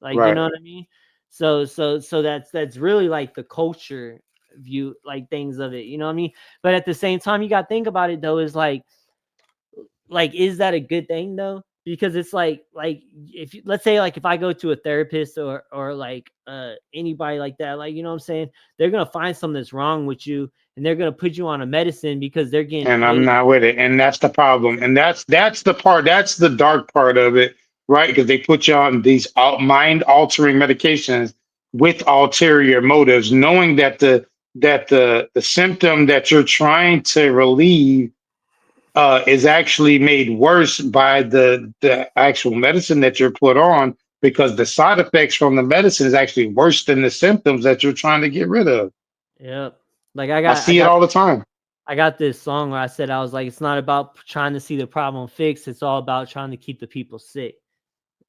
Like, you know Right. what I mean? So that's really like the culture view, like things of it, you know what I mean? But at the same time, you gotta think about it though, is like, is that a good thing though? Because it's like if let's say like if I go to a therapist or like anybody like that, like, you know what I'm saying, they're gonna find something that's wrong with you, and they're gonna put you on a medicine because they're getting And I'm paid. not with it. And that's the problem. And that's the part, that's the dark part of it, right? Because they put you on these mind altering medications with ulterior motives, knowing that the symptom that you're trying to relieve is actually made worse by the actual medicine that you're put on, because the side effects from the medicine is actually worse than the symptoms that you're trying to get rid of. Yep. Like I I got I see it got all the time. I got this song where I said, I was like, it's not about trying to see the problem fixed. It's all about trying to keep the people sick.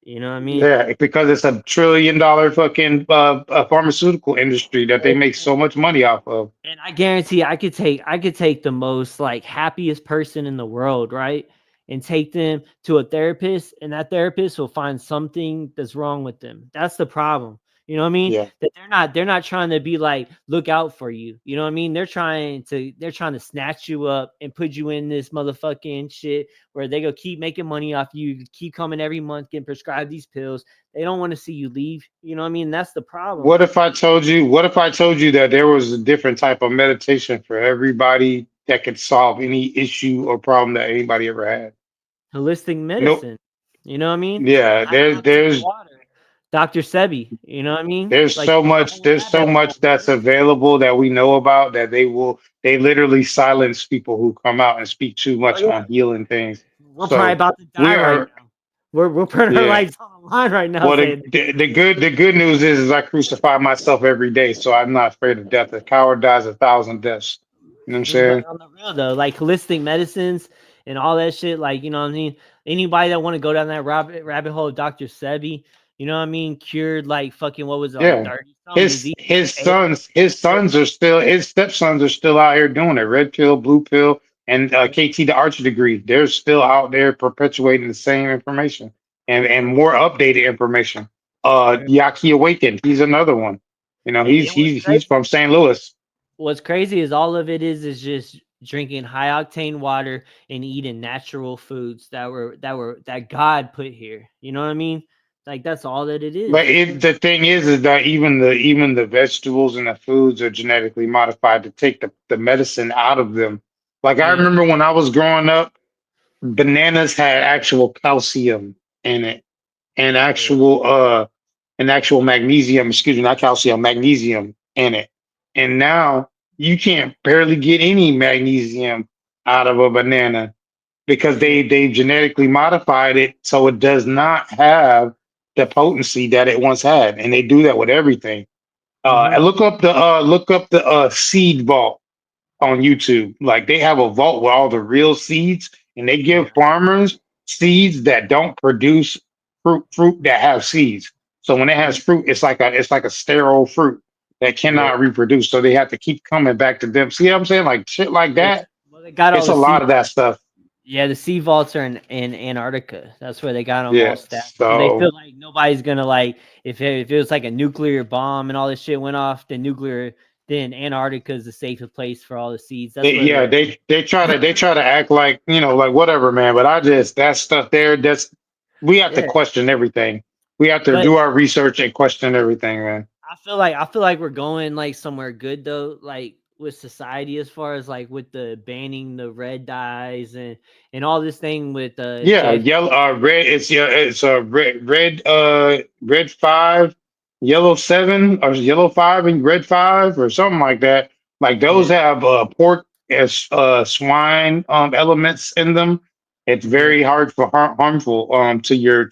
You know what I mean? Yeah, because it's $1 trillion fucking pharmaceutical industry that they And, make so much money off of. and I guarantee I could take the most like happiest person in the world, right? And take them to a therapist, and that therapist will find something that's wrong with them. That's the problem. You know what I mean? Yeah. That they're not trying to be like look out for you. You know what I mean? They're trying to snatch you up and put you in this motherfucking shit where they go keep making money off you, keep coming every month getting prescribed these pills. They don't want to see you leave. You know what I mean? That's the problem. What if I told you that there was a different type of meditation for everybody that could solve any issue or problem that anybody ever had? Holistic Nope. medicine. You know what I mean? Yeah, High there octane there's water. Dr. Sebi. You know what I mean? there's Like so there's a much whole there's lab so out there, much that's brother. available that we know about that they literally silence people who come out and speak too Oh much yeah. on healing things. We're probably So about to die we right are, now. We're putting our yeah. lives on the line right now Well, saying that. the good news is I crucify myself every day, so I'm not afraid of death. A coward dies 1,000 deaths. You know what I'm But saying? on the real though, like holistic medicines and all that shit, like, you know what I mean? Anybody that want to go down that rabbit hole of Dr. Sebi, you know what I mean? Cured like fucking what was it, like Yeah. 30 some disease. His sons are still his stepsons are still out here doing it. Red pill, blue pill, and KT the Archer degree. They're still out there perpetuating the same information and Yeah. more updated information. Yeah. Yaki Awakened, he's another one. You know, And what's he's crazy? from St. Louis. What's crazy is all of it is just drinking high octane water and eating natural foods that God put here. You know what I mean? Like that's all that it But is. the thing is that even the vegetables and the foods are genetically modified to take the medicine out of them. Like I Yeah. remember when I was growing up, bananas had actual calcium in it and Yeah. actual magnesium, excuse me, not calcium, magnesium in it. And now you can't barely get any magnesium out of a banana because Yeah. they genetically modified it so it does not have the potency that it once had, and they do that with everything. And Mm-hmm. look up the seed vault on YouTube. Like they have a vault with all the real seeds, and they give Yeah. farmers seeds that don't produce fruit that have seeds. So when it has Mhm. fruit, it's like a sterile fruit that Yeah. cannot reproduce. So they have to keep coming back to them. See what I'm saying? Like shit like Yeah. that. Well, they got all It's the a sea lot of that stuff. Yeah, the sea vaults are in Antarctica. That's where they got them all Yeah. stacked because they So feel like nobody's gonna like if it was like a nuclear bomb and all this shit went off, then Antarctica is the safest place for all the seeds. That's where yeah, the they try to act like, like whatever, man. But I just that stuff there, that's we have to yeah. question everything. We have to But do our research and question everything, man. I feel like we're going like somewhere good though, like with society as far as like with the banning the red dyes and all this thing with Yeah, JF. yellow, red. It's a red 5, yellow 7, or yellow 5 and red 5, or something like that. Like those Yeah. have pork as swine elements in them. It's Yeah. very hard for harmful to your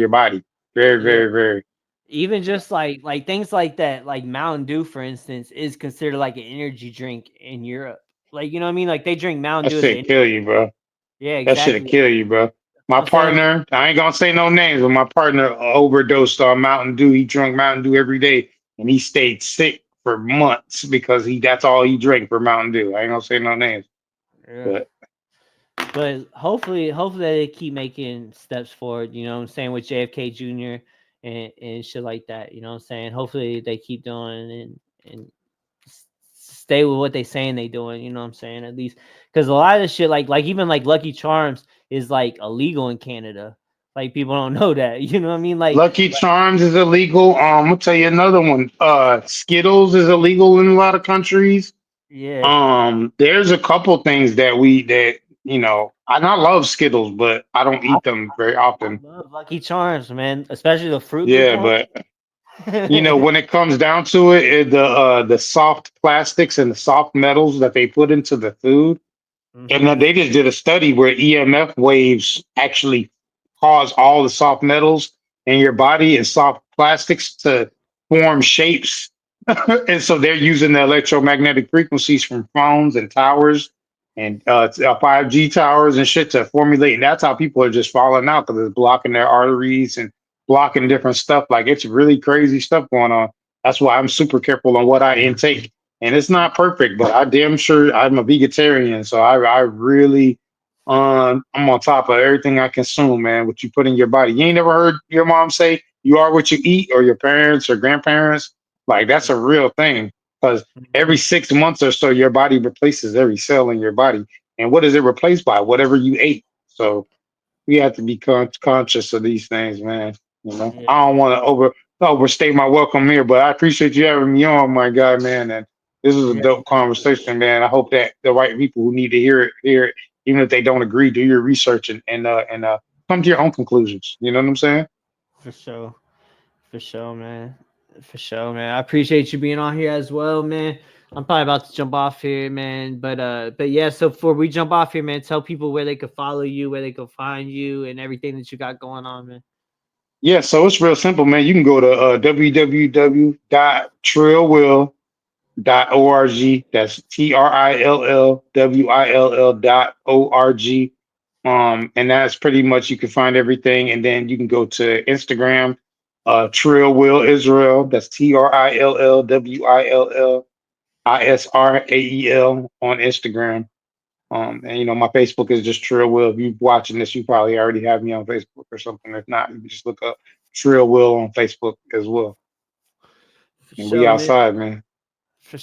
body. Very, Yeah. very, very. Even just like things like that, like Mountain Dew, for instance, is considered like an energy drink in Europe. Like, you know what I mean? Like they drink Mountain That Dew as shit an kill you, bro. yeah, That shit'll exactly. kill you, bro. My I'm saying partner, I ain't gonna say no names, but my partner overdosed on Mountain Dew. He drank Mountain Dew every day, and he stayed sick for months because he that's all he drank for Mountain Dew. I ain't gonna say no names, yeah. but But hopefully they keep making steps forward, you know what I'm saying, with JFK Jr. and shit like that, you know what I'm saying? Hopefully they keep doing and stay with what they saying they doing, you know what I'm saying? At least because a lot of the shit like even like Lucky Charms is like illegal in Canada. Like people don't know that. You know what I mean? Lucky Like Charms is illegal. I'll tell you another one. Skittles is illegal in a lot of countries. yeah. There's a couple things that and I love Skittles, but I don't I, eat them very I often. love Lucky Charms, man. Especially the Fruit Loop Yeah, one. but when it comes down to it, the soft plastics and the soft metals that they put into the food, and hmm then they just did a study where EMF waves actually cause all the soft metals in your body and soft plastics to form shapes. And so they're using the electromagnetic frequencies from phones and towers and 5G towers and shit to formulate. And that's how people are just falling out because it's blocking their arteries and blocking different stuff. Like it's really crazy stuff going on. That's why I'm super careful on what I intake. And it's not perfect, but I damn sure I'm a vegetarian. So I really, I'm on top of everything I consume, man. What you put in your body. You ain't never heard your mom say you are what you eat, or your parents or grandparents. Like that's a real thing because every hmm 6 months or so, your body replaces every cell in your body. And what is it replaced by? Whatever you ate. So we have to be conscious of these things, man. Yeah. I don't want to overstay my welcome here, but I appreciate you having me on, my guy, man. And this is a Yeah. dope conversation, man. I hope that the right people who need to hear it, even if they don't agree, do your research and come to your own conclusions. You know what I'm saying? For sure. For sure, man. For sure, man. I appreciate you being on here as well, man. I'm probably about to jump off here, man. But yeah, so before we jump off here, man, tell people where they could follow you, where they could find you, and everything that you got going on, man. Yeah, so it's real simple, man. You can go to www.trillwill.org. That's TRILLWILL.org. And that's pretty much you can find everything. And then you can go to Instagram, Trill Will Israel. That's TRILLWILLISRAEL on Instagram. And my Facebook is just Trill Will. If you're watching this, you probably already have me on Facebook or something. If not, you can just look up Trill Will on Facebook as well. For And we sure, man. outside, man. For sure.